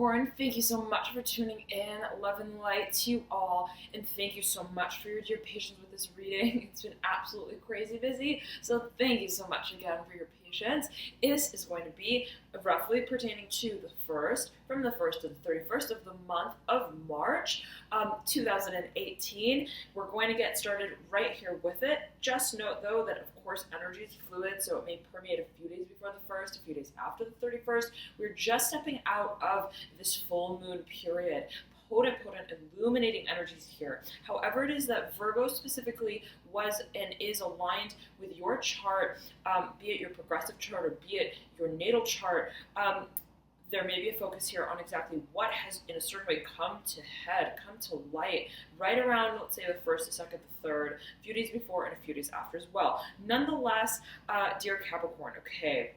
Capricorn, thank you so much for tuning in. Love and light to you all, and thank you so much for your dear patience with this reading. It's been absolutely crazy busy, so thank you so much again for your patience. This is going to be roughly pertaining to the from the 1st to the 31st of the month of March 2018. We're going to get started right here with it. Just note though that of course energy is fluid, so it may permeate a few days before the 1st, a few days after the 31st. We're just stepping out of this full moon period. Potent, illuminating energies here. However, it is that Virgo specifically was and is aligned with your chart, be it your progressive chart or be it your natal chart. There may be a focus here on exactly what has, in a certain way, come to head, come to light, right around, let's say, the 1st, the 2nd, the 3rd, a few days before and a few days after as well. Nonetheless, dear Capricorn, okay,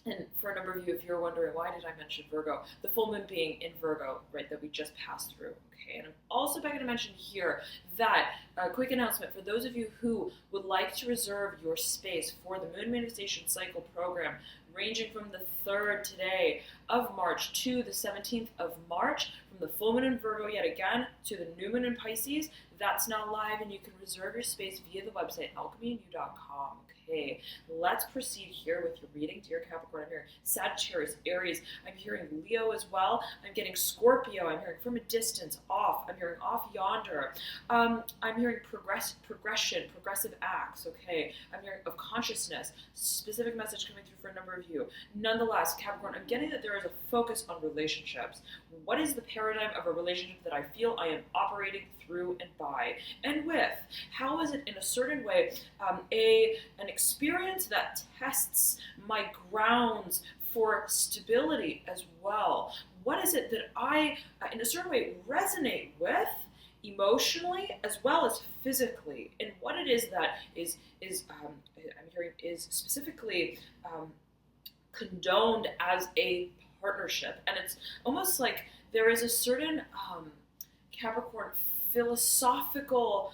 and for a number of you, if you're wondering, why did I mention Virgo? The full moon being in Virgo, right, that we just passed through, okay? And I'm also going to mention here that, a quick announcement, for those of you who would like to reserve your space for the Moon Manifestation Cycle program, ranging from the 3rd today of March to the 17th of March, from the full moon in Virgo yet again to the new moon in Pisces, that's now live and you can reserve your space via the website alchemynew.com. Okay, let's proceed here with your reading, dear Capricorn. I'm hearing Sagittarius, Aries. I'm hearing Leo as well. I'm getting Scorpio. I'm hearing from a distance, off. I'm hearing off yonder. I'm hearing progression, progressive acts. Okay, I'm hearing of consciousness. Specific message coming through for a number of you. Nonetheless, Capricorn, I'm getting that there is a focus on relationships. What is the paradigm of a relationship that I feel I am operating through and by and with? How is it in a certain way an experience that tests my grounds for stability as well? What is it that I, in a certain way, resonate with emotionally as well as physically? And what it is that I'm hearing is specifically condoned as a partnership. And it's almost like there is a certain Capricorn philosophical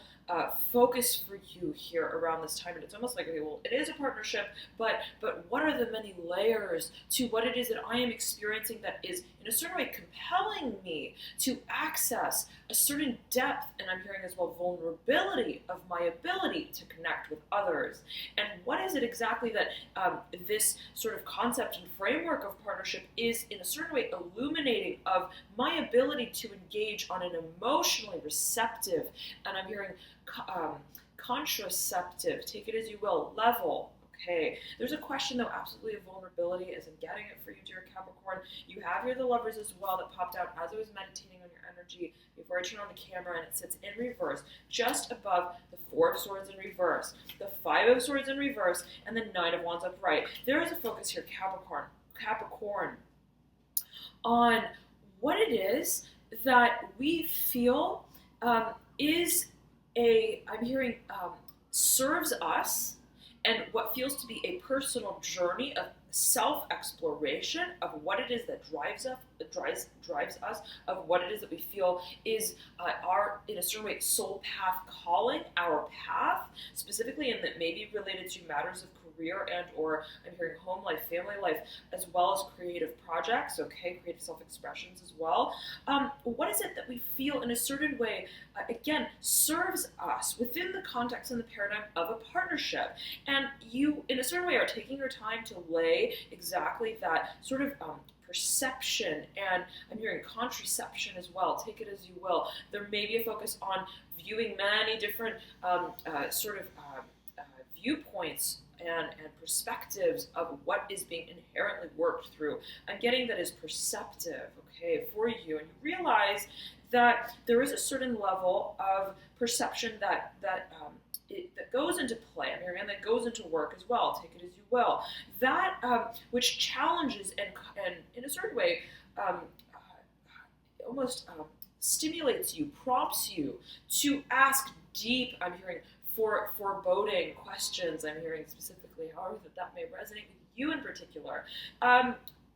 focus for you here around this time, and it's almost like, okay, well, it is a partnership, but what are the many layers to what it is that I am experiencing that is in a certain way compelling me to access a certain depth, and I'm hearing as well vulnerability of my ability to connect with others. And what is it exactly that this sort of concept and framework of partnership is in a certain way illuminating of my ability to engage on an emotionally receptive, and I'm hearing contraceptive, take it as you will, level. Okay, there's a question though, absolutely, of vulnerability as I'm getting it for you, dear Capricorn. You have here the Lovers as well that popped out as I was meditating on your energy before I turn on the camera, and it sits in reverse just above the 4 of Swords in reverse, the 5 of Swords in reverse, and the 9 of Wands upright. There is a focus here, Capricorn, on what it is that we feel I'm hearing serves us, and what feels to be a personal journey of self-exploration of what it is that drives us, of what it is that we feel is our, in a certain way, soul path calling, our path, specifically, and that may be related to matters of career and or I'm hearing home life, family life, as well as creative projects, okay, creative self-expressions as well. What is it that we feel in a certain way, again, serves us within the context and the paradigm of a partnership? And you, in a certain way, are taking your time to lay exactly that sort of perception, and I'm hearing contraception as well, take it as you will. There may be a focus on viewing many different viewpoints and perspectives of what is being inherently worked through. I'm getting that is perceptive, okay, for you, and you realize that there is a certain level of perception that goes into play, I'm hearing, and that goes into work as well, take it as you will, that which challenges and in a certain way almost stimulates you, prompts you to ask deep, I'm hearing, for foreboding questions. I'm hearing specifically, however, that may resonate with you in particular.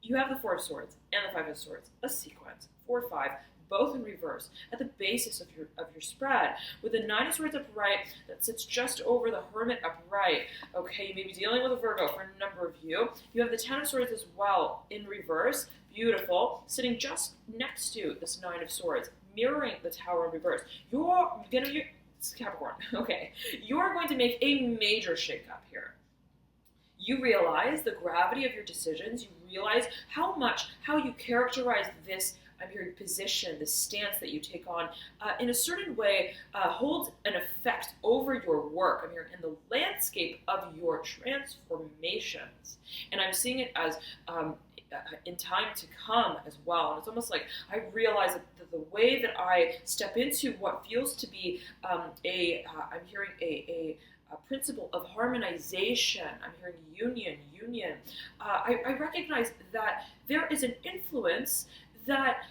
You have the 4 of Swords and the 5 of Swords, a sequence, 4, 5, both in reverse, at the basis of your spread, with the 9 of Swords upright that sits just over the Hermit upright. Okay, you may be dealing with a Virgo for a number of you. You have the 10 of Swords as well in reverse, Beautiful. Sitting just next to this Nine of Swords, mirroring the Tower in reverse. You're Capricorn, okay. You're going to make a major shakeup here. You realize the gravity of your decisions. You realize how you characterize this, I'm hearing, position, the stance that you take on in a certain way holds an effect over your work. I'm hearing in the landscape of your transformations. And I'm seeing it as in time to come as well. And it's almost like I realize that the way that I step into what feels to be I'm hearing a principle of harmonization. I'm hearing union. I recognize that there is an influence that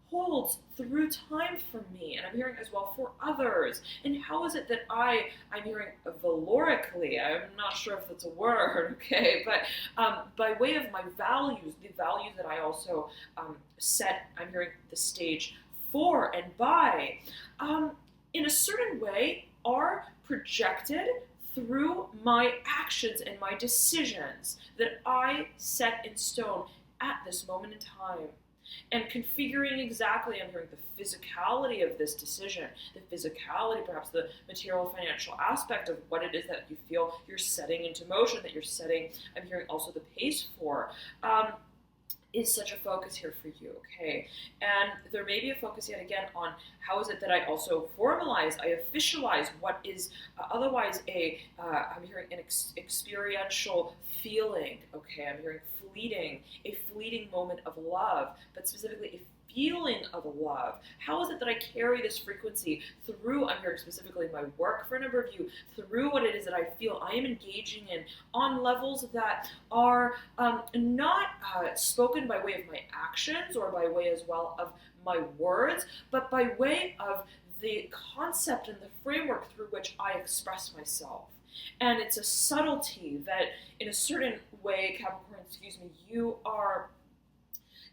holds through time for me, and I'm hearing as well for others. And how is it that I'm hearing valorically, I'm not sure if that's a word, okay, but by way of my values, the values that I also set, I'm hearing the stage for and by, in a certain way, are projected through my actions and my decisions that I set in stone at this moment in time. And configuring exactly, I'm hearing the physicality of this decision, the physicality, perhaps the material financial aspect of what it is that you feel you're setting into motion, that you're setting, I'm hearing also the pace for. Is such a focus here for you, okay? And there may be a focus yet again on how is it that I also formalize, I officialize what is otherwise I'm hearing an experiential feeling, okay? I'm hearing a fleeting moment of love, but specifically a feeling of love. How is it that I carry this frequency through, I'm hearing specifically my work for a number of you, through what it is that I feel I am engaging in on levels that are not spoken by way of my actions or by way as well of my words, but by way of the concept and the framework through which I express myself. And it's a subtlety that in a certain way, Capricorn, you are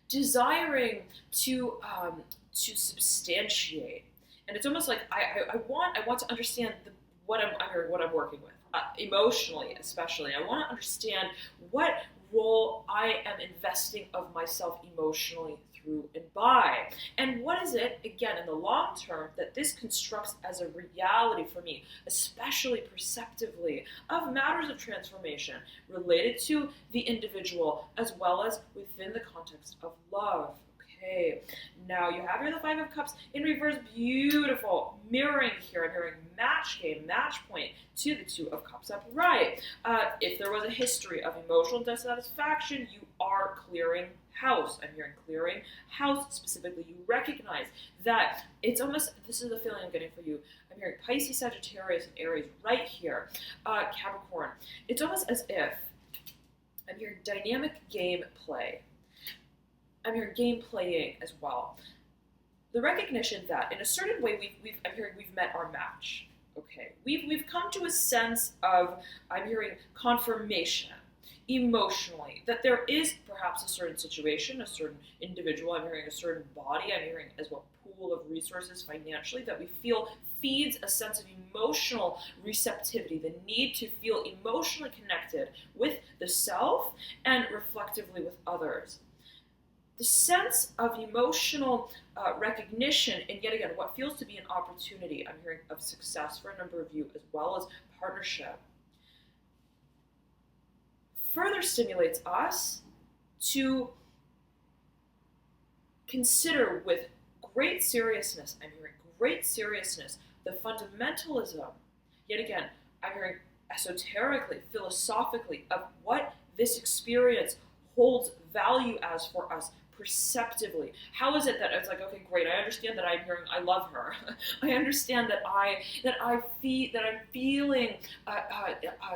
desiring to substantiate, and it's almost like I want to understand what I'm working with emotionally, especially. I want to understand what role I am investing of myself emotionally through and by, and what is it again in the long term that this constructs as a reality for me, especially perceptively, of matters of transformation related to the individual as well as within the context of love. Okay, now you have here the Five of Cups in reverse, beautiful, mirroring here. I'm hearing match game, match point to the Two of Cups upright. If there was a history of emotional dissatisfaction, you are clearing house. I'm hearing clearing house specifically. You recognize that it's almost, this is the feeling I'm getting for you. I'm hearing Pisces, Sagittarius, and Aries right here. Capricorn, it's almost as if I'm hearing dynamic game play. I'm hearing game playing as well. The recognition that in a certain way I'm hearing we've met our match. Okay, we've come to a sense of, I'm hearing confirmation emotionally, that there is perhaps a certain situation, a certain individual, I'm hearing a certain body, I'm hearing as well pool of resources financially that we feel feeds a sense of emotional receptivity, the need to feel emotionally connected with the self and reflectively with others. The sense of emotional recognition, and yet again, what feels to be an opportunity, I'm hearing, of success for a number of you, as well as partnership, further stimulates us to consider with great seriousness, I'm hearing great seriousness, the fundamentalism, yet again, I'm hearing esoterically, philosophically, of what this experience holds value as for us perceptively. How is it that it's like, okay, great, I understand that I'm hearing I love her. I understand that I'm feeling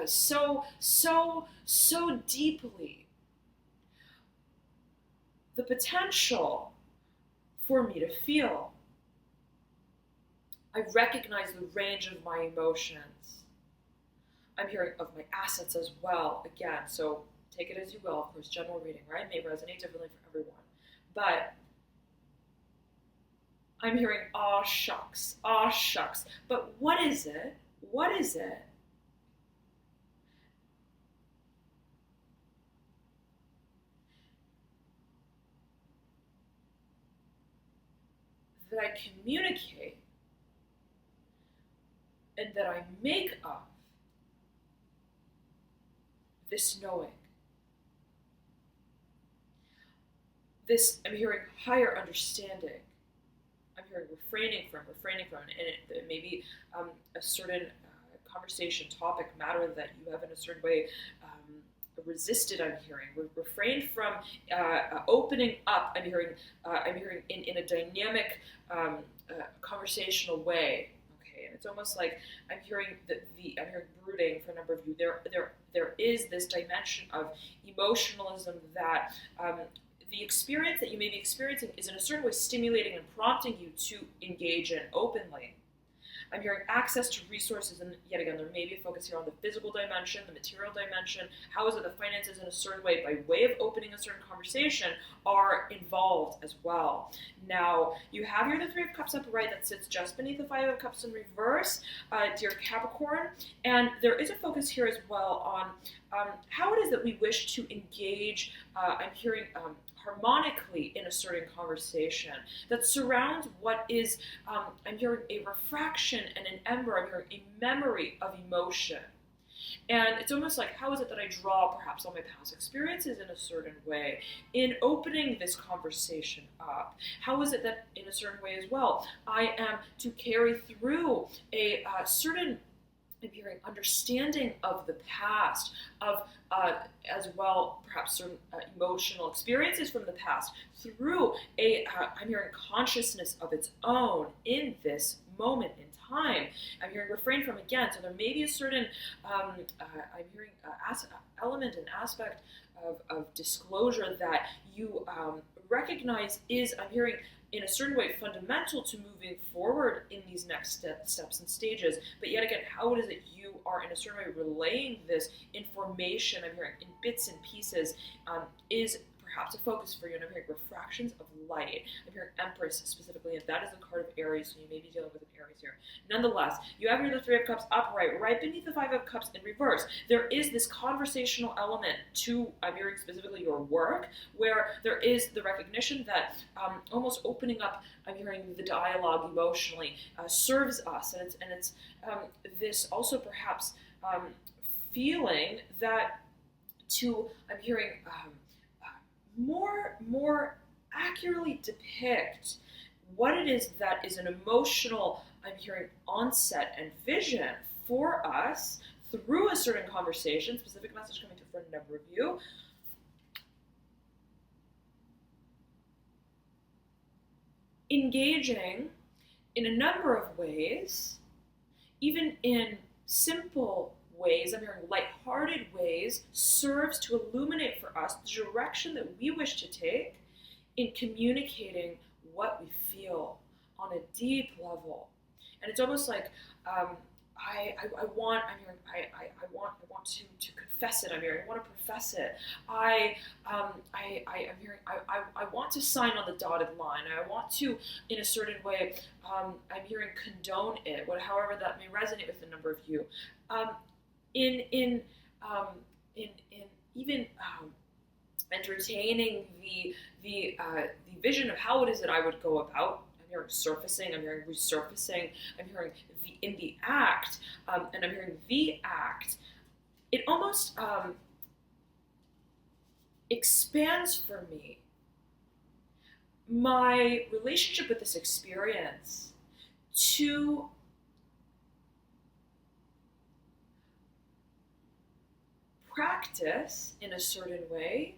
so deeply the potential for me to feel. I recognize the range of my emotions. I'm hearing of my assets as well. Again, so take it as you will, of course, general reading, right? It may resonate differently for everyone. But I'm hearing, aw shucks. But what is it? What is it that I communicate and that I make of this knowing. This, I'm hearing higher understanding. I'm hearing refraining from, and it may be a certain conversation, topic, matter that you have in a certain way resisted. I'm hearing refrained from opening up. I'm hearing in a dynamic conversational way. Okay, and it's almost like I'm hearing I'm hearing brooding for a number of you. There is this dimension of emotionalism that. The experience that you may be experiencing is in a certain way stimulating and prompting you to engage in openly. I'm hearing access to resources, and yet again, there may be a focus here on the physical dimension, the material dimension. How is it the finances in a certain way, by way of opening a certain conversation, are involved as well? Now, you have here the Three of Cups upright that sits just beneath the Five of Cups in reverse, dear Capricorn, and there is a focus here as well on how it is that we wish to engage. I'm hearing harmonically in a certain conversation that surrounds what is, I'm hearing a refraction and an ember, I'm hearing a memory of emotion. And it's almost like, how is it that I draw perhaps on my past experiences in a certain way in opening this conversation up? How is it that in a certain way as well, I am to carry through a certain, I'm hearing, understanding of the past, of as well perhaps certain emotional experiences from the past through I'm hearing consciousness of its own in this moment in time. I'm hearing refrain from, again, so there may be a certain I'm hearing element and aspect of disclosure that you recognize is, I'm hearing, in a certain way fundamental to moving forward in these next steps and stages. But yet again, how it is that you are in a certain way relaying this information, I'm hearing, in bits and pieces, is perhaps a focus for you. And I'm hearing refractions of light. I'm hearing Empress specifically, and that is the card of Aries, so you may be dealing with an Aries here. Nonetheless, you have here the Three of Cups upright, right beneath the Five of Cups in reverse. There is this conversational element to, I'm hearing specifically your work, where there is the recognition that almost opening up, I'm hearing the dialogue emotionally, serves us, and it's this also perhaps feeling that to, I'm hearing, more accurately depict what it is that is an emotional, I'm hearing, onset and vision for us through a certain conversation, specific message coming through for a number of you, engaging in a number of ways, even in simple ways, I'm hearing lighthearted ways, serves to illuminate for us the direction that we wish to take in communicating what we feel on a deep level. And it's almost like I want to confess it. I'm hearing, I want to profess it. I'm hearing, I want to sign on the dotted line. I want to, in a certain way, I'm hearing, condone it, however that may resonate with a number of you. In even entertaining the vision of how it is that I would go about. I'm hearing surfacing. I'm hearing resurfacing. I'm hearing in the act, and I'm hearing the act. It almost expands for me my relationship with this experience to practice in a certain way,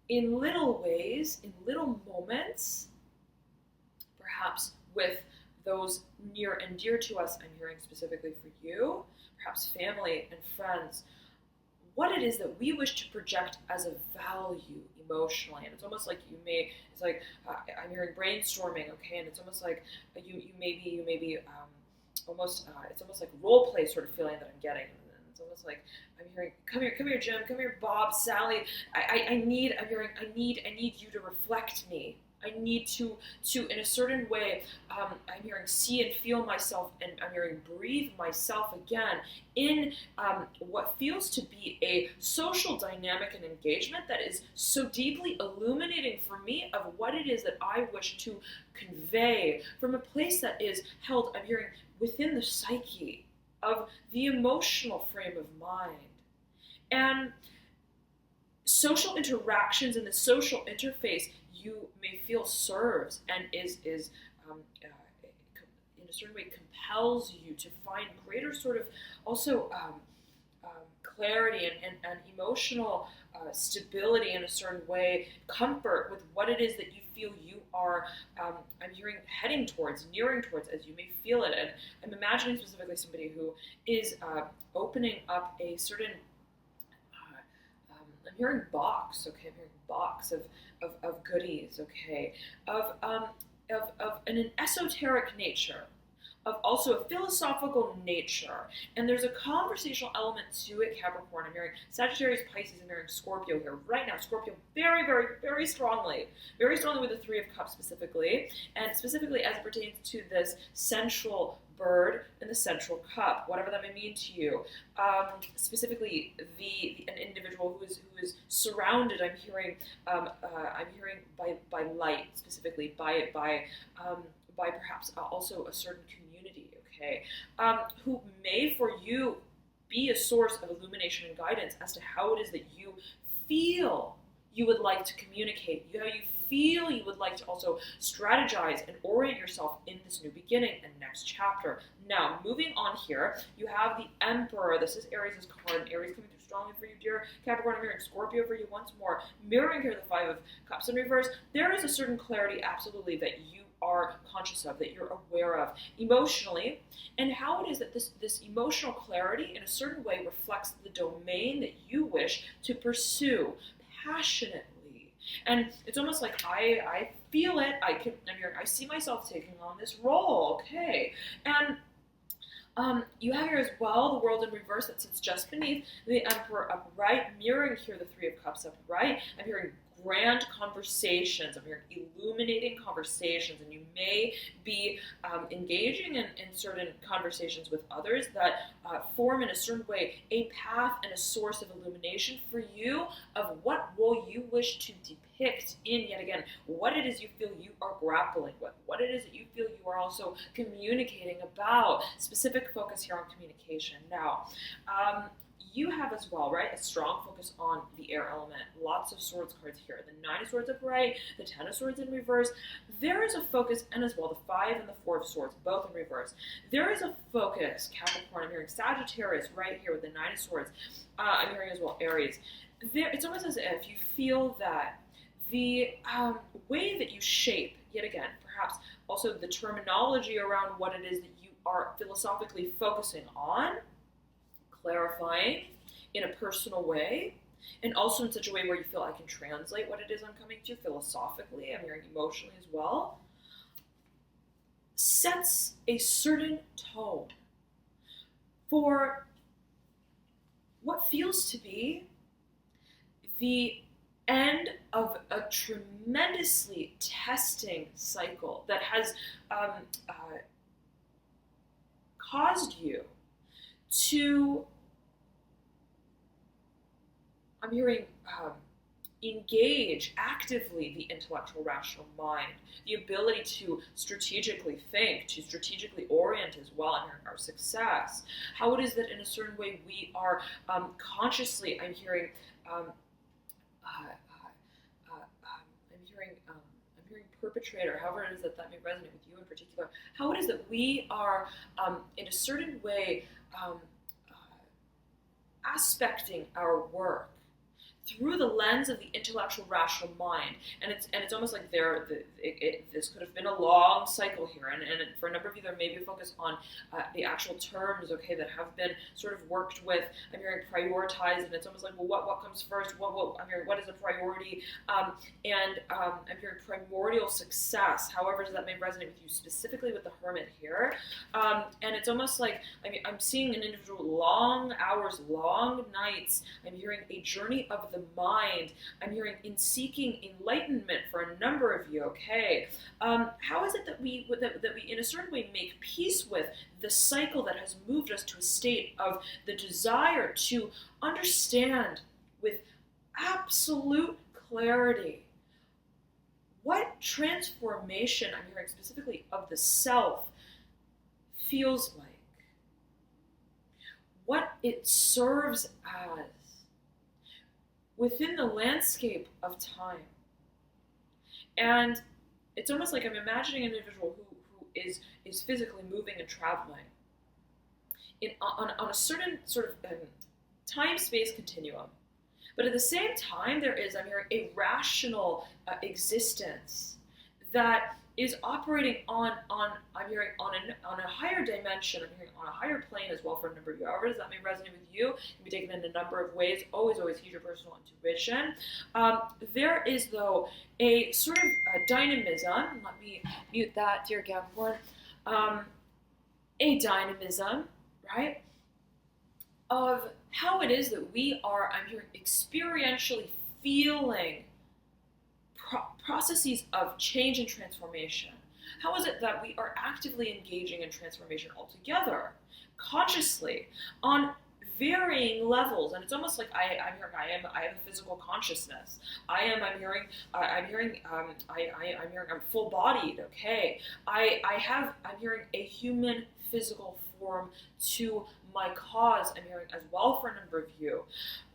in little ways, in little moments, perhaps with those near and dear to us, I'm hearing specifically for you, perhaps family and friends, what it is that we wish to project as a value emotionally. And it's almost like it's like, I'm hearing brainstorming, okay, and it's almost like you may be almost, it's almost like role play sort of feeling that I'm getting. It's almost like I'm hearing, come here, Jim, come here, Bob, Sally. I need you to reflect me. I need to in a certain way, I'm hearing see and feel myself, and I'm hearing breathe myself again in what feels to be a social dynamic and engagement that is so deeply illuminating for me of what it is that I wish to convey from a place that is held, I'm hearing, within the psyche of the emotional frame of mind. And social interactions and the social interface you may feel serves and is in a certain way compels you to find greater sort of also clarity and emotional stability in a certain way, comfort with what it is that you feel you are, I'm hearing, heading towards, nearing towards as you may feel it. And I'm imagining specifically somebody who is opening up a certain I'm hearing box, okay. I'm hearing box of goodies, okay, of an esoteric nature, of also a philosophical nature, and there's a conversational element to it, Capricorn. I'm hearing Sagittarius, Pisces, I'm hearing Scorpio here right now. Scorpio very, very, very strongly with the Three of Cups specifically, and specifically as it pertains to this central bird in the central cup, whatever that may mean to you. Specifically, an individual who is surrounded. I'm hearing by light, specifically by perhaps also a certain community. Okay, who may for you be a source of illumination and guidance as to how it is that you feel you would like to communicate, how you feel you would like to also strategize and orient yourself in this new beginning and next chapter. Now, moving on here, you have the Emperor. This is Aries' card. Aries coming through strongly for you, dear Capricorn. I'm hearing Scorpio for you once more. Mirroring here the Five of Cups in reverse. There is a certain clarity, absolutely, that you are conscious of, that you're aware of emotionally, and how it is that this emotional clarity in a certain way reflects the domain that you wish to pursue passionately. And it's almost like I feel it. I see myself taking on this role. Okay, and you have here as well the World in reverse that sits just beneath the Emperor upright, mirroring here the Three of Cups upright. I'm hearing grand conversations. I'm hearing illuminating conversations, and you may be engaging in certain conversations with others that form in a certain way a path and a source of illumination for you of what role you wish to depict in, yet again, what it is you feel you are grappling with, what it is that you feel you are also communicating about. Specific focus here on communication. Now, you have as well, right, a strong focus on the air element. Lots of swords cards here. The Nine of Swords upright, the Ten of Swords in reverse. There is a focus, and as well the Five and the Four of Swords, both in reverse. There is a focus, Capricorn. I'm hearing Sagittarius right here with the Nine of Swords. I'm hearing as well Aries. It's almost as if you feel that the way that you shape, yet again, perhaps also the terminology around what it is that you are philosophically focusing on, clarifying in a personal way, and also in such a way where you feel I can translate what it is I'm coming to philosophically, I'm hearing emotionally as well, sets a certain tone for what feels to be the end of a tremendously testing cycle that has caused you to, I'm hearing, engage actively the intellectual rational mind, the ability to strategically think, to strategically orient as well in our success. How it is that in a certain way we are consciously, I'm hearing perpetrator, however it is that may resonate with you in particular, how it is that we are in a certain way aspecting our work through the lens of the intellectual rational mind, and it's almost like this could have been a long cycle here, and for a number of you there may be a focus on the actual terms, okay, that have been sort of worked with. I'm hearing prioritized, and it's almost like, well, what comes first? I'm hearing what is a priority, and I'm hearing primordial success. However, that may resonate with you specifically with the Hermit here, and it's almost like I'm seeing an individual long hours, long nights. I'm hearing a journey of the mind. I'm hearing in seeking enlightenment for a number of you. Okay, how is it that we in a certain way make peace with the cycle that has moved us to a state of the desire to understand with absolute clarity what transformation, I'm hearing specifically of the self, feels like, what it serves as within the landscape of time. And it's almost like I'm imagining an individual who is physically moving and traveling on a certain sort of time-space continuum. But at the same time, there is, I'm hearing, a rational existence that is operating on I'm hearing on a higher dimension. I'm hearing on a higher plane as well for a number of you. However, does that may resonate with you? It can be taken in a number of ways. Always use your personal intuition. There is, though, a sort of dynamism. Let me mute that, dear Capricorn. A dynamism, right, of how it is that we are, I'm hearing, experientially feeling processes of change and transformation. How is it that we are actively engaging in transformation altogether, consciously, on varying levels? And it's almost like I have a physical consciousness. I'm full-bodied. Okay, I'm hearing a human physical form to my cause. I'm hearing as well for a number of you.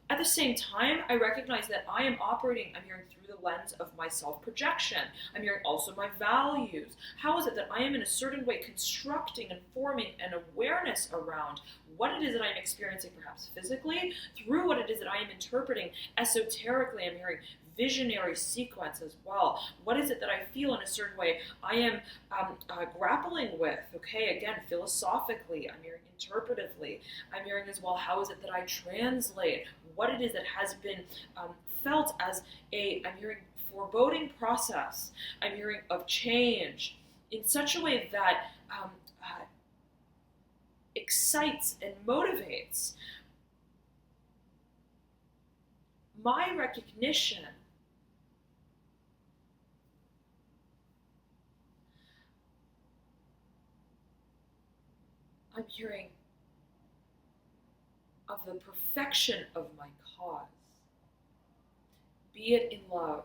At the same time, I recognize that I am operating, I'm hearing, through the lens of my self-projection. I'm hearing also my values. How is it that I am in a certain way constructing and forming an awareness around what it is that I'm experiencing, perhaps physically, through what it is that I am interpreting esoterically? I'm hearing visionary sequence as well. What is it that I feel in a certain way I am grappling with? Okay, again, philosophically, I'm hearing interpretively. I'm hearing as well, how is it that I translate what it is that has been felt as I'm hearing, foreboding process, I'm hearing, of change in such a way that excites and motivates my recognition I'm hearing of the perfection of my cause, be it in love,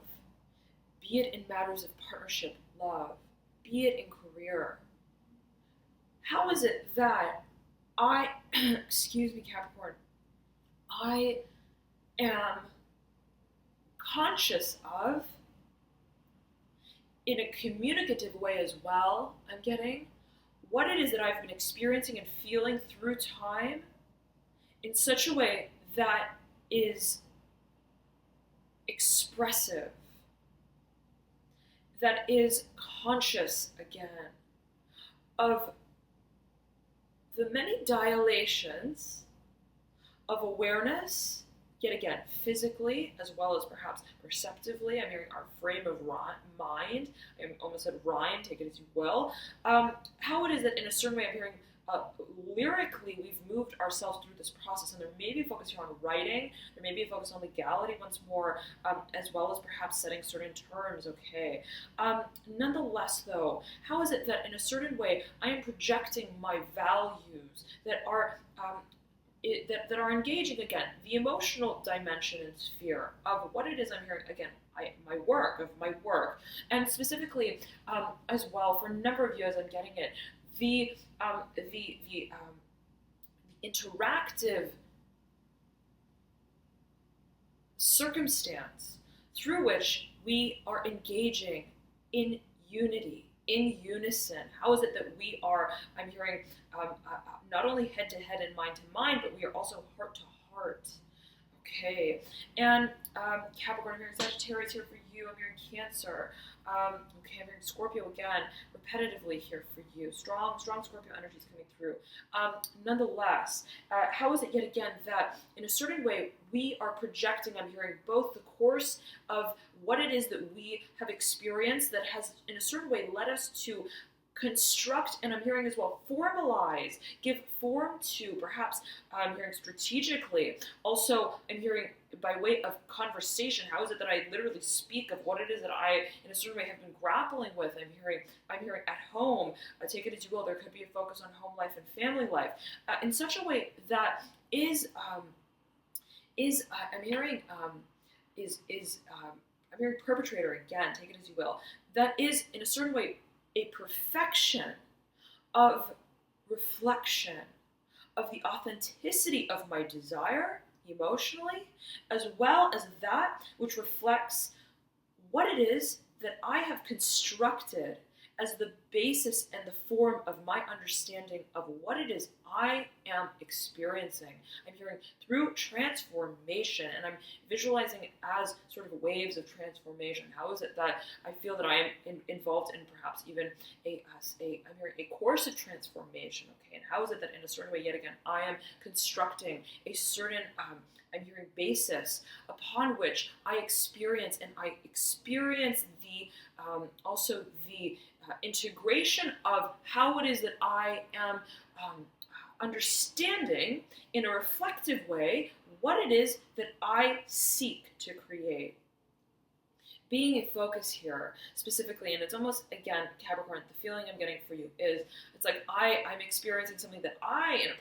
be it in matters of partnership, love, be it in career. How is it that I, excuse me, Capricorn, I am conscious of, in a communicative way as well, I'm getting, what it is that I've been experiencing and feeling through time in such a way that is expressive, that is conscious, again, of the many dilations of awareness, yet again, physically, as well as perhaps perceptively. I'm hearing our frame of mind. I almost said rhyme, take it as you will. How it is that in a certain way I'm hearing lyrically we've moved ourselves through this process, and there may be a focus here on writing, there may be a focus on legality once more, as well as perhaps setting certain terms, okay. Nonetheless though, how is it that in a certain way I am projecting my values that are that are engaging, again, the emotional dimension and sphere of what it is I'm hearing, again, my work, and specifically as well for a number of you as I'm getting it, the interactive circumstance through which we are engaging in unity, in unison. How is it that we are, I'm hearing, not only head to head and mind to mind, but we are also heart to heart. Okay, and Capricorn, I'm hearing Sagittarius here for you. I'm hearing Cancer. Okay, I'm hearing Scorpio again, repetitively here for you. Strong Scorpio energies coming through. Nonetheless, how is it yet again that in a certain way we are projecting, I'm hearing, both the course of what it is that we have experienced that has in a certain way led us to construct, and I'm hearing as well, formalize, give form to, perhaps I'm hearing strategically. Also, I'm hearing by way of conversation. How is it that I literally speak of what it is that I, in a certain way, have been grappling with? I'm hearing at home. Take it as you will. There could be a focus on home life and family life in such a way that I'm hearing I'm hearing perpetrator again. Take it as you will. That is in a certain way a perfection of reflection, of the authenticity of my desire emotionally, as well as that which reflects what it is that I have constructed as the basis and the form of my understanding of what it is I am experiencing. I'm hearing through transformation, and I'm visualizing it as sort of waves of transformation. How is it that I feel that I am involved in perhaps even I'm hearing a course of transformation, okay? And how is it that in a certain way, yet again, I am constructing a certain I'm hearing basis upon which I experience the also the integration of how it is that I am understanding in a reflective way what it is that I seek to create. Being a focus here specifically, and it's almost, again, Capricorn, the feeling I'm getting for you is, it's like I'm experiencing something that I, in a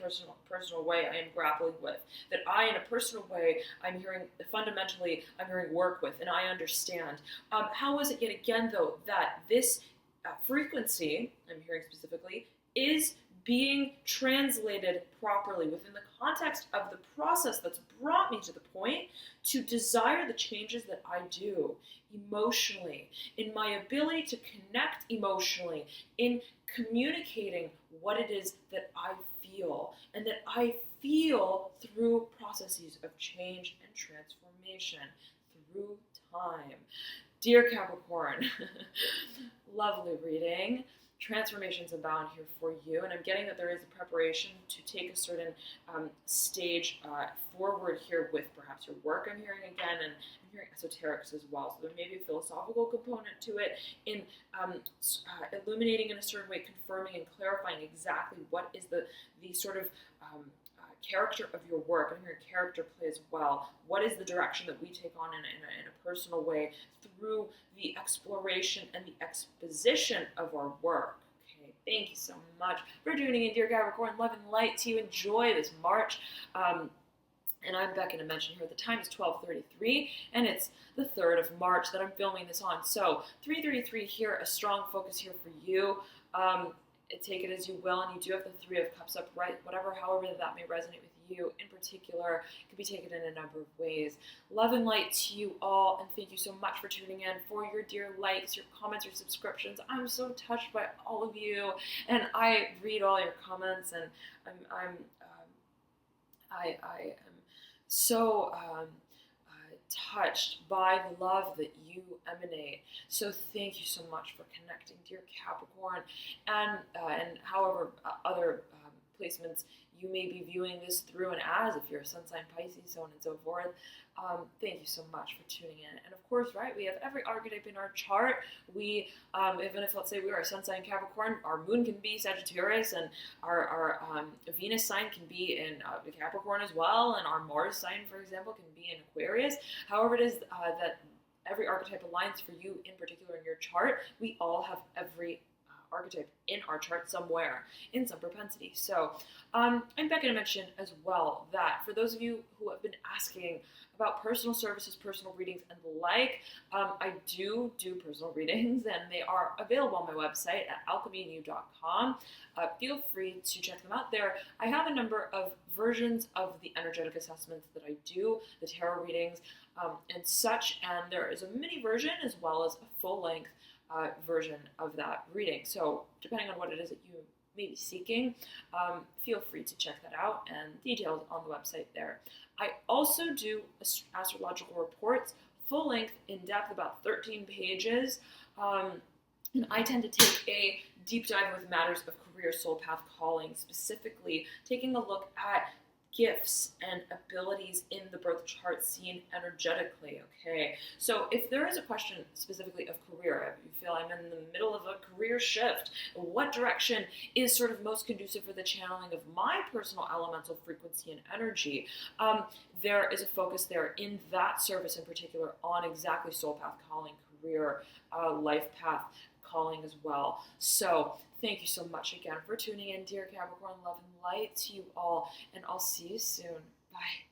personal way, I am grappling with, that I, in a personal way, I'm hearing, fundamentally, I'm hearing work with, and I understand. How is it, yet again, though, that this frequency, I'm hearing specifically, is being translated properly within the context of the process that's brought me to the point to desire the changes that I do emotionally, in my ability to connect emotionally, in communicating what it is that I feel, and that I feel through processes of change and transformation through time. Dear Capricorn, lovely reading. Transformations abound here for you, and I'm getting that there is a preparation to take a certain stage forward here with perhaps your work. I'm hearing again, and I'm hearing esoterics as well, so there may be a philosophical component to it in illuminating in a certain way, confirming and clarifying exactly what is the sort of character of your work. I'm hearing character play as well. What is the direction that we take on in a personal way through the exploration and the exposition of our work? Okay, thank you so much for tuning in, dear Capricorn. Love and light to you. Enjoy this March. And I'm back to mention here, the time is 12:33, and it's the 3rd of March that I'm filming this on. So 3:33 here, a strong focus here for you. Take it as you will, and you do have the 3 of Cups upright, however that may resonate with you in particular. It can be taken in a number of ways. Love and light to you all, and thank you so much for tuning in, for your dear likes, your comments, your subscriptions. I'm so touched by all of you, and I read all your comments, and I am so touched by the love that you emanate. So thank you so much for connecting, dear Capricorn, and however other placements you may be viewing this through and as, if you're a sun sign Pisces, so on and so forth. Thank you so much for tuning in. And of course, right, we have every archetype in our chart. We, even if, let's say, we are a sun sign Capricorn, our moon can be Sagittarius, and our Venus sign can be in the Capricorn as well, and our Mars sign, for example, can be in Aquarius. However it is that every archetype aligns for you in particular in your chart, we all have every archetype in our chart somewhere, in some propensity. So I'm back to mention as well that for those of you who have been asking about personal services, personal readings, and the like, I do personal readings, and they are available on my website at alchemyandyou.com. Feel free to check them out there. I have a number of versions of the energetic assessments that I do, the tarot readings, and such, and there is a mini version as well as a full-length version of that reading. So depending on what it is that you may be seeking, feel free to check that out, and details on the website there. I also do astrological reports, full length, in depth, about 13 pages, and I tend to take a deep dive with matters of career, soul path, calling, specifically taking a look at gifts and abilities in the birth chart seen energetically, okay? So if there is a question specifically of career, if you feel I'm in the middle of a career shift, what direction is sort of most conducive for the channeling of my personal elemental frequency and energy, there is a focus there in that service in particular on exactly soul path calling, career, life path calling as well. So thank you so much again for tuning in, dear Capricorn. Love and light to you all, and I'll see you soon. Bye.